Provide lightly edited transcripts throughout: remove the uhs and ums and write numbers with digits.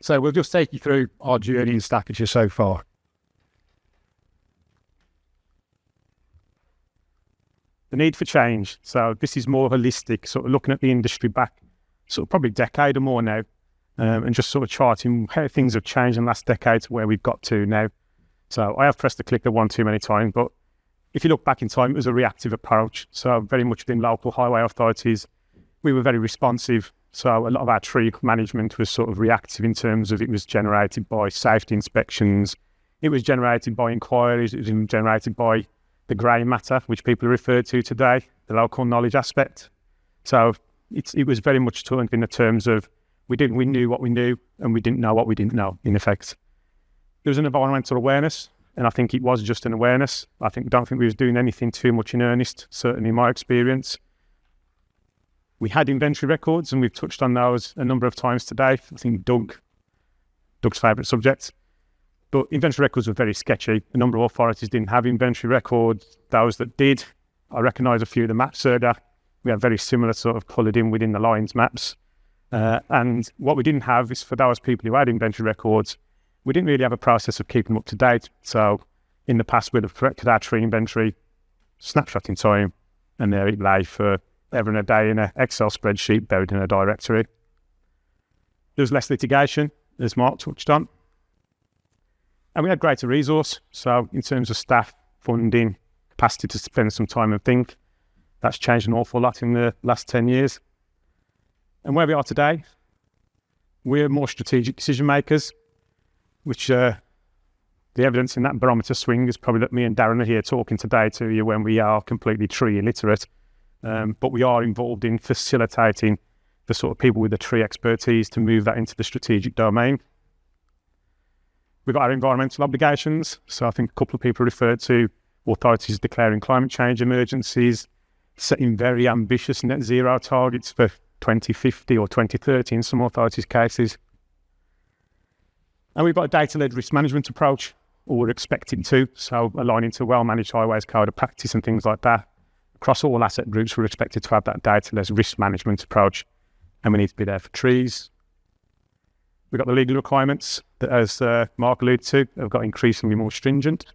So we'll just take you through our journey in Staffordshire so far. The need for change. So this is more holistic, sort of looking at the industry back sort of probably a decade or more now, and just sort of charting how things have changed in the last decade to where we've got to now. So I have pressed the clicker one too many times, but if you look back in time, it was a reactive approach. So very much within local highway authorities, we were very responsive. So a lot of our tree management was sort of reactive in terms of it was generated by safety inspections, it was generated by inquiries, it was generated by the grey matter, which people refer to today, the local knowledge aspect. So it was very much turned in the terms of we knew what we knew and we didn't know what we didn't know, in effect. There was an environmental awareness, and I think it was just an awareness. Don't think we was doing anything too much in earnest, certainly in my experience. We had inventory records, and we've touched on those a number of times today. I think Doug's favourite subject. But inventory records were very sketchy. A number of authorities didn't have inventory records. Those that did, I recognise a few of the maps earlier. We had very similar sort of coloured in within the lines maps. And what we didn't have is for those people who had inventory records, we didn't really have a process of keeping them up to date. So in the past, we'd have corrected our tree inventory, snapshot in time, and there it lay for ever and a day in an Excel spreadsheet buried in a directory. There was less litigation, as Mark touched on. And we had greater resource. So in terms of staff, funding, capacity to spend some time and think, that's changed an awful lot in the last 10 years. And where we are today, we're more strategic decision makers, which the evidence in that barometer swing is probably that me and Darren are here talking today to you when we are completely tree illiterate. But we are involved in facilitating the sort of people with the tree expertise to move that into the strategic domain. We've got our environmental obligations. So I think a couple of people referred to authorities declaring climate change emergencies, setting very ambitious net zero targets for 2050 or 2030 in some authorities' cases. And we've got a data-led risk management approach, or we're expecting to, so aligning to well-managed highways code of practice and things like that. Across all asset groups, we're expected to have that data-led risk management approach, and we need to be there for trees. We've got the legal requirements that, as Mark alluded to, have got increasingly more stringent.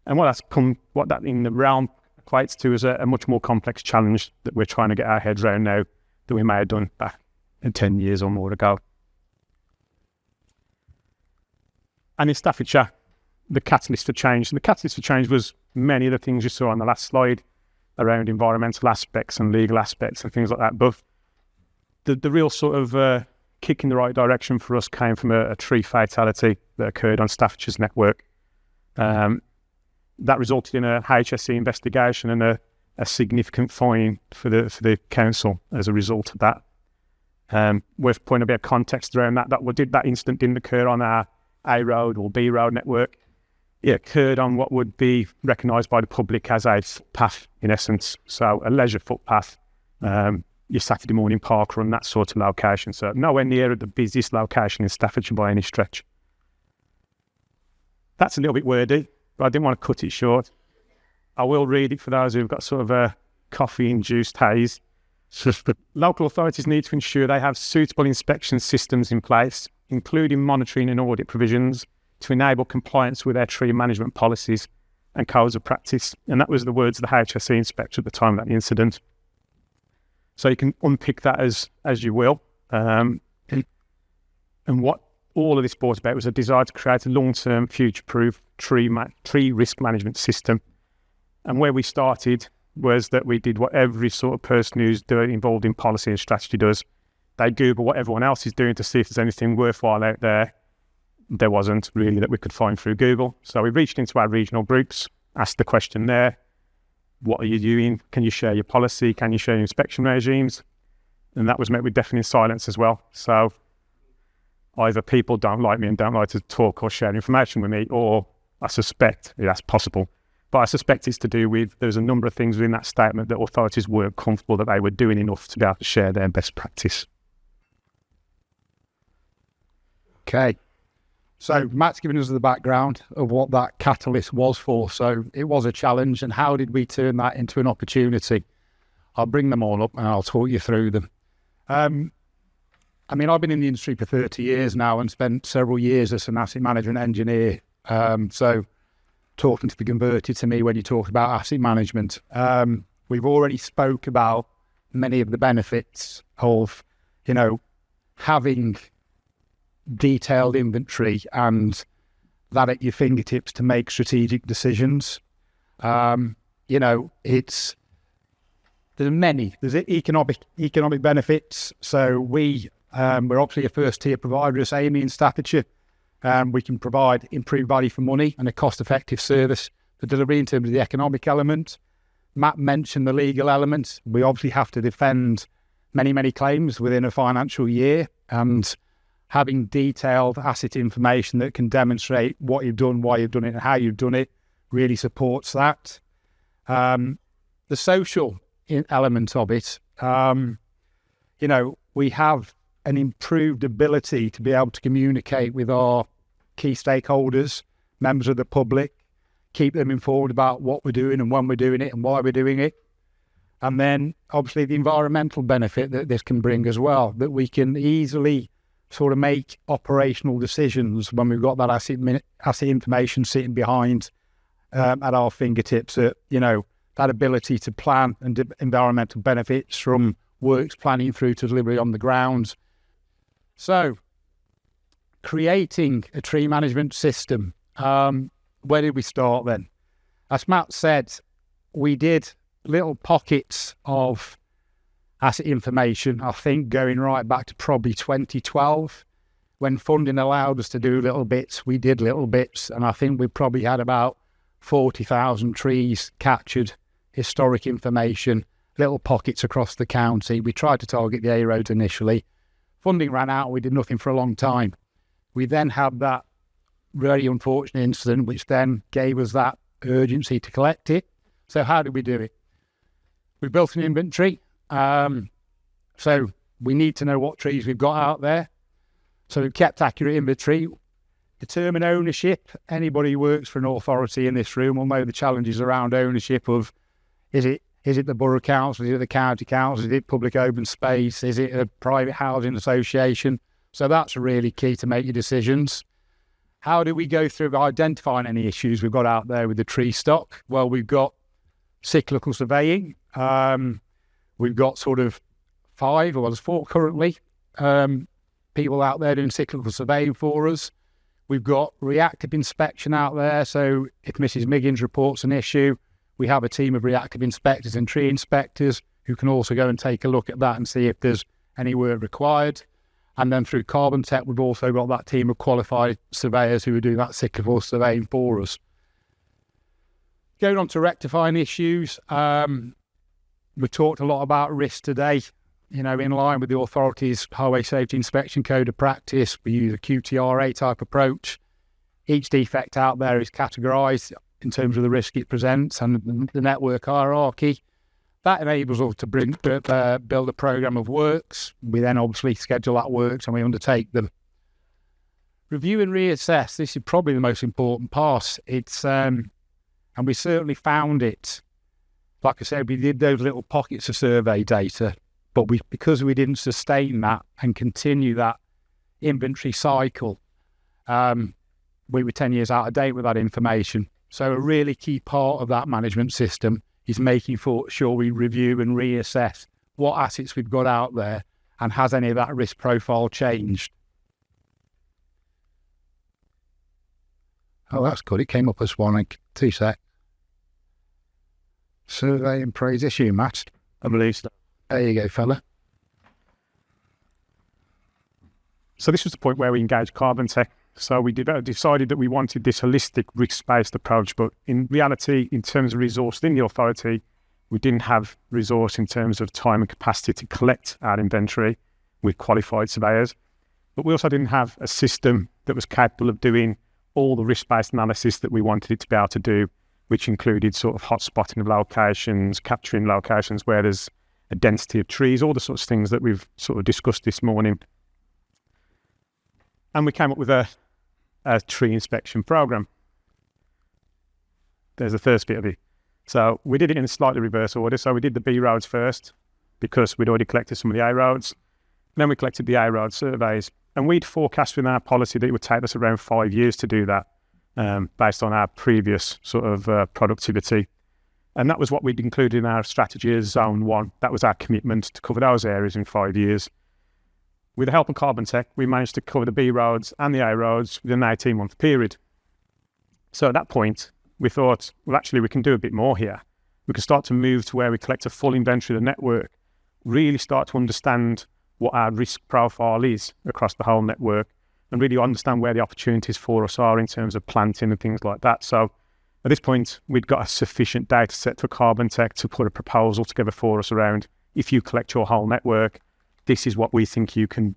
And what that in the realm equates to is a much more complex challenge that we're trying to get our heads around now than we may have done back 10 years or more ago. And in Staffordshire, the catalyst for change. And the catalyst for change was many of the things you saw on the last slide around environmental aspects and legal aspects and things like that. But the real sort of kick in the right direction for us came from a tree fatality that occurred on Staffordshire's network. That resulted in a HSE investigation and a significant fine for the council as a result of that. Worth pointing a bit of context around that that incident didn't occur on our A road or B road network. It occurred on what would be recognised by the public as a footpath, in essence. So a leisure footpath, your Saturday morning park run, that sort of location. So nowhere near the busiest location in Staffordshire by any stretch. That's a little bit wordy, but I didn't want to cut it short. I will read it for those who've got sort of a coffee-induced haze. Local authorities need to ensure they have suitable inspection systems in place, including monitoring and audit provisions, to enable compliance with their tree management policies and codes of practice. And that was the words of the HSE inspector at the time of that incident. So you can unpick that as you will. And what all of this brought about was a desire to create a long-term, future-proof tree risk management system. And where we started was that we did what every sort of person who's involved in policy and strategy does. They Google what everyone else is doing to see if there's anything worthwhile out there. There wasn't really that we could find through Google. So we reached into our regional groups, asked the question there, what are you doing? Can you share your policy? Can you share your inspection regimes? And that was met with deafening silence as well. So either people don't like me and don't like to talk or share information with me, or I suspect that's possible. But I suspect it's to do with there's a number of things within that statement that authorities weren't comfortable that they were doing enough to be able to share their best practice. Okay. So Matt's given us the background of what that catalyst was for. So it was a challenge, and how did we turn that into an opportunity? I'll bring them all up and I'll talk you through them. I mean, I've been in the industry for 30 years now and spent several years as an asset management engineer. So talking to be converted to me when you talk about asset management. We've already spoke about many of the benefits of, having detailed inventory and that at your fingertips to make strategic decisions. There's economic benefits. So we're obviously a first tier provider as Amey in Staffordshire. We can provide improved value for money and a cost-effective service for delivery in terms of the economic element. Matt mentioned the legal element. We obviously have to defend many, many claims within a financial year, and having detailed asset information that can demonstrate what you've done, why you've done it, and how you've done it really supports that. The social element of it, we have an improved ability to be able to communicate with our key stakeholders, members of the public, keep them informed about what we're doing and when we're doing it and why we're doing it. And then obviously the environmental benefit that this can bring as well, that we can easily sort of make operational decisions when we've got that asset information sitting behind at our fingertips. That ability to plan and environmental benefits from works planning through to delivery on the ground. So, creating a tree management system. Where did we start then? As Matt said, we did little pockets of asset information, I think going right back to probably 2012. When funding allowed us to do little bits, we did little bits, and I think we probably had about 40,000 trees captured, historic information, little pockets across the county. We tried to target the A roads initially. Funding ran out, we did nothing for a long time. We then had that really unfortunate incident, which then gave us that urgency to collect it. So how did we do it? We built an inventory. So we need to know what trees we've got out there. So we've kept accurate inventory. Determine ownership. Anybody who works for an authority in this room will know the challenges around ownership of, is it the borough council, is it the county council, is it public open space, is it a private housing association? So that's really key to make your decisions. How do we go through identifying any issues we've got out there with the tree stock? Well, we've got cyclical surveying. We've got sort of 5, or there's 4 currently, people out there doing cyclical surveying for us. We've got reactive inspection out there. So if Mrs. Miggins reports an issue, we have a team of reactive inspectors and tree inspectors who can also go and take a look at that and see if there's any work required. And then through KaarbonTech, we've also got that team of qualified surveyors who are doing that cyclical surveying for us. Going on to rectifying issues, we talked a lot about risk today. In line with the authority's Highway Safety Inspection Code of Practice, we use a QTRA type approach. Each defect out there is categorised in terms of the risk it presents and the network hierarchy. That enables us to build a programme of works. We then obviously schedule that works and we undertake them. Review and reassess. This is probably the most important part. It's and we certainly found it. Like I said, we did those little pockets of survey data, but because we didn't sustain that and continue that inventory cycle, we were 10 years out of date with that information. So a really key part of that management system is making sure we review and reassess what assets we've got out there and has any of that risk profile changed. Oh, that's good. It came up as one. 2 sec. Survey and praise issue, Matt. I believe so. There you go, fella. So this was the point where we engaged KaarbonTech. So we decided that we wanted this holistic risk-based approach, but in reality, in terms of resource within the authority, we didn't have resource in terms of time and capacity to collect our inventory with qualified surveyors. But we also didn't have a system that was capable of doing all the risk-based analysis that we wanted it to be able to do, which included sort of hot spotting of locations, capturing locations where there's a density of trees, all the sorts of things that we've sort of discussed this morning. And we came up with a tree inspection program. There's the first bit of it. So we did it in a slightly reverse order. So we did the B roads first because we'd already collected some of the A roads. Then we collected the A-road surveys, and we'd forecast within our policy that it would take us around 5 years to do that, based on our previous sort of productivity. And that was what we'd included in our strategy as Zone 1. That was our commitment to cover those areas in 5 years. With the help of KaarbonTech, we managed to cover the B roads and the A roads within an 18-month period. So at that point, we thought, well, actually, we can do a bit more here. We can start to move to where we collect a full inventory of the network, really start to understand what our risk profile is across the whole network, and really understand where the opportunities for us are in terms of planting and things like that. So at this point, we'd got a sufficient data set for KaarbonTech to put a proposal together for us around, if you collect your whole network, this is what we think you can,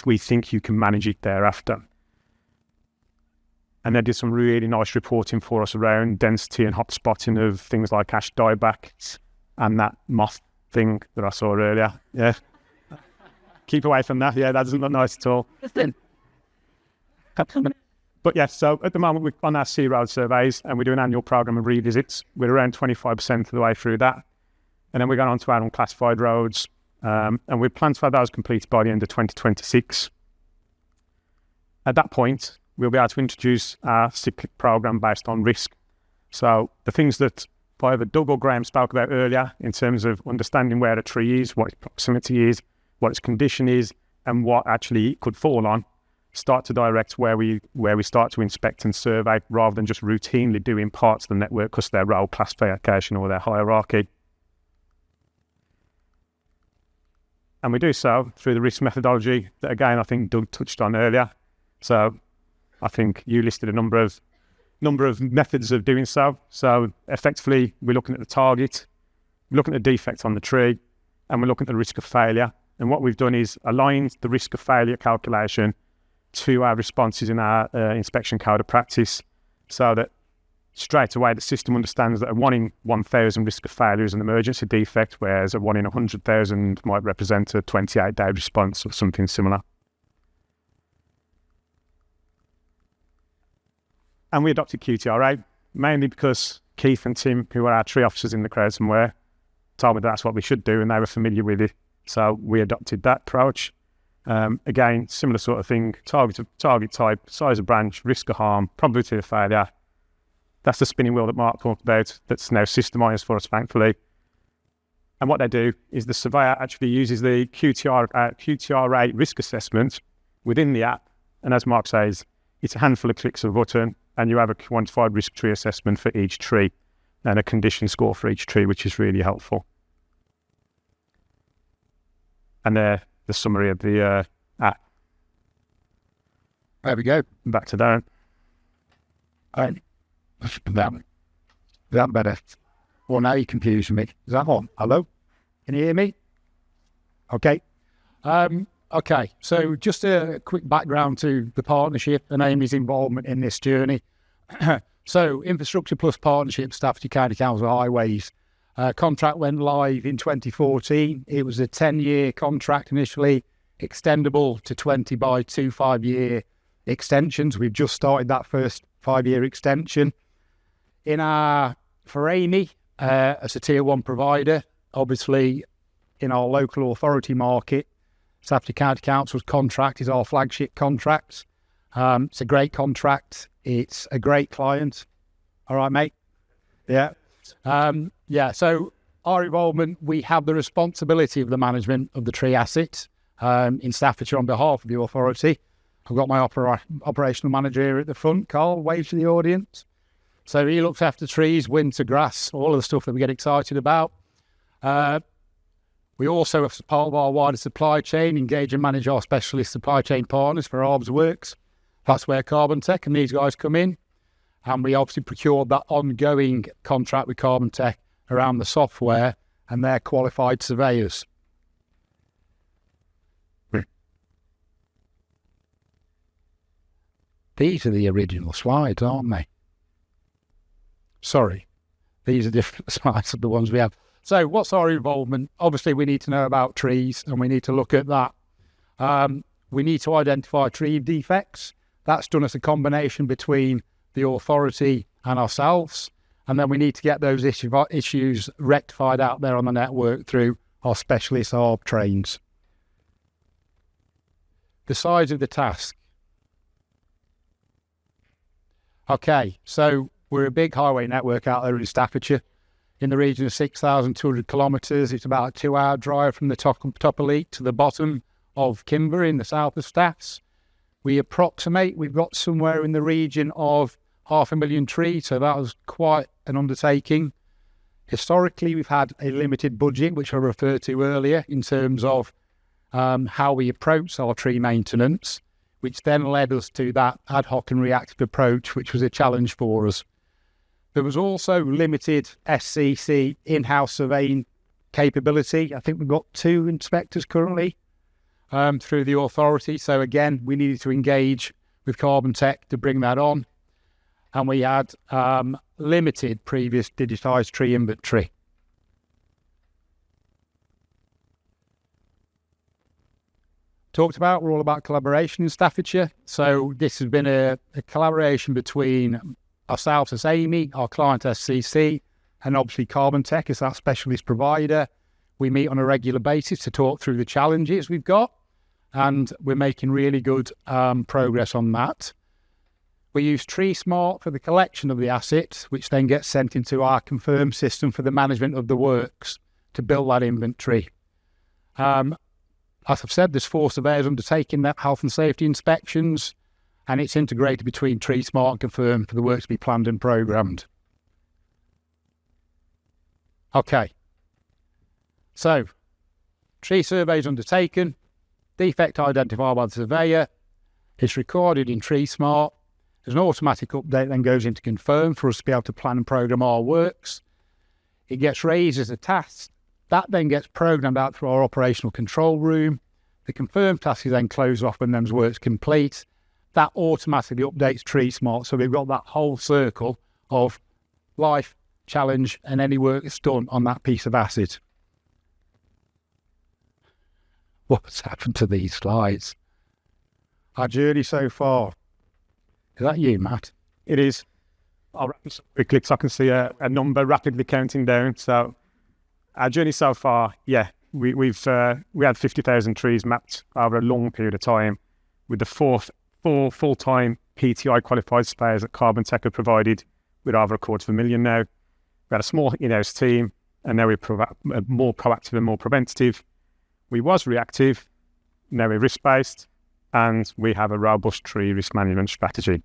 we think you can manage it thereafter. And they did some really nice reporting for us around density and hotspotting of things like ash dieback and that moth thing that I saw earlier. Yeah. Keep away from that. Yeah, that doesn't look nice at all. But yes, so at the moment we're on our C road surveys and we do an annual programme of revisits. We're around 25% of the way through that. And then we're going on to our unclassified roads. And we plan to have those completed by the end of 2026. At that point, we'll be able to introduce our cyclic programme based on risk. So the things that either Doug or Graham spoke about earlier in terms of understanding where a tree is, what its proximity is, what its condition is, and what actually it could fall on, start to direct where we start to inspect and survey rather than just routinely doing parts of the network because their role classification or their hierarchy. And we do so through the risk methodology that, again, I think Doug touched on earlier. So I think you listed a number of methods of doing so. So effectively, we're looking at the target, we're looking at the defect on the tree, and we're looking at the risk of failure. And what we've done is aligned the risk of failure calculation to our responses in our inspection code of practice, so that straight away the system understands that a 1 in 1,000 risk of failure is an emergency defect, whereas a 1 in 100,000 might represent a 28-day response or something similar. And we adopted QTRA, mainly because Keith and Tim, who are our tree officers in the crowd somewhere, told me that's what we should do and they were familiar with it. So we adopted that approach. Again, similar sort of thing, target type, size of branch, risk of harm, probability of failure. That's the spinning wheel that Mark talked about that's now systemised for us, thankfully. And what they do is the surveyor actually uses the QTRA risk assessment within the app. And as Mark says, it's a handful of clicks of a button and you have a quantified risk tree assessment for each tree and a condition score for each tree, which is really helpful. And the summary of the app. There we go. Back to Darren. That better. Well, now you confuse me. Is that on? Hello? Can you hear me? Okay. Okay, so just a quick background to the partnership and Amey's involvement in this journey. So, Infrastructure Plus Partnership, Staffordshire County Council Highways. Contract went live in 2014. It was a 10-year contract initially, extendable to 20 by 2 5-year extensions. We've just started that first 5-year extension. For Amey, as a Tier 1 provider, obviously in our local authority market, Staffordshire County Council's contract is our flagship contract. It's a great contract. It's a great client. All right, mate? Yeah. So our involvement, we have the responsibility of the management of the tree asset in Staffordshire on behalf of the authority. I've got my operational manager here at the front. Carl, wave to the audience. So he looks after trees, winter grass, all of the stuff that we get excited about. We also, as part of our wider supply chain, engage and manage our specialist supply chain partners for Arbs Works. That's where KaarbonTech and these guys come in. And we obviously procured that ongoing contract with KaarbonTech around the software and their qualified surveyors. These are the original slides, aren't they? Sorry, these are different slides of the ones we have. So what's our involvement? Obviously, we need to know about trees and we need to look at that. We need to identify tree defects. That's done as a combination between the authority and ourselves. And then we need to get those issues rectified out there on the network through our specialist ARB trains. the size of the task. Okay, so we're a big highway network out there in Staffordshire, in the region of 6,200 kilometres. It's about a 2-hour drive from the top of Leek to the bottom of Kimber in the south of Staffs. We approximate we've got somewhere in the region of 500,000 trees, so that was quite an undertaking. Historically, we've had a limited budget, which I referred to earlier, in terms of how we approach our tree maintenance, which then led us to that ad hoc and reactive approach, which was a challenge for us. There was also limited SCC in-house surveying capability. I think we've got 2 inspectors currently through the authority. So again, we needed to engage with KaarbonTech to bring that on. And we had limited previous digitised tree inventory. We're all about collaboration in Staffordshire. So this has been a collaboration between ourselves as Amey, our client SCC, and obviously KaarbonTech as our specialist provider. We meet on a regular basis to talk through the challenges we've got, and we're making really good progress on that. We use TreeSmart for the collection of the assets, which then gets sent into our confirmed system for the management of the works to build that inventory. As I've said, there's 4 surveyors undertaking that health and safety inspections, and it's integrated between TreeSmart and Confirm for the work to be planned and programmed. Okay, so tree survey is undertaken, defect identified by the surveyor, it's recorded in TreeSmart, there's an automatic update then goes into Confirm for us to be able to plan and program our works. It gets raised as a task, that then gets programmed out through our operational control room. The confirmed task is then closed off when those works complete. That automatically updates TreeSmart, so we've got that whole circle of life, challenge, and any work that's done on that piece of asset. What's happened to these slides? Our journey so far. Is that you, Matt? It is. I'll wrap this up quickly so I can see a number rapidly counting down. So our journey so far, we had 50,000 trees mapped over a long period of time, with the four full-time PTI qualified surveyors that KaarbonTech have provided with over $250,000 now. We had a small in-house team, and now we're more proactive and more preventative. We was reactive, now we're risk-based, and we have a robust tree risk management strategy.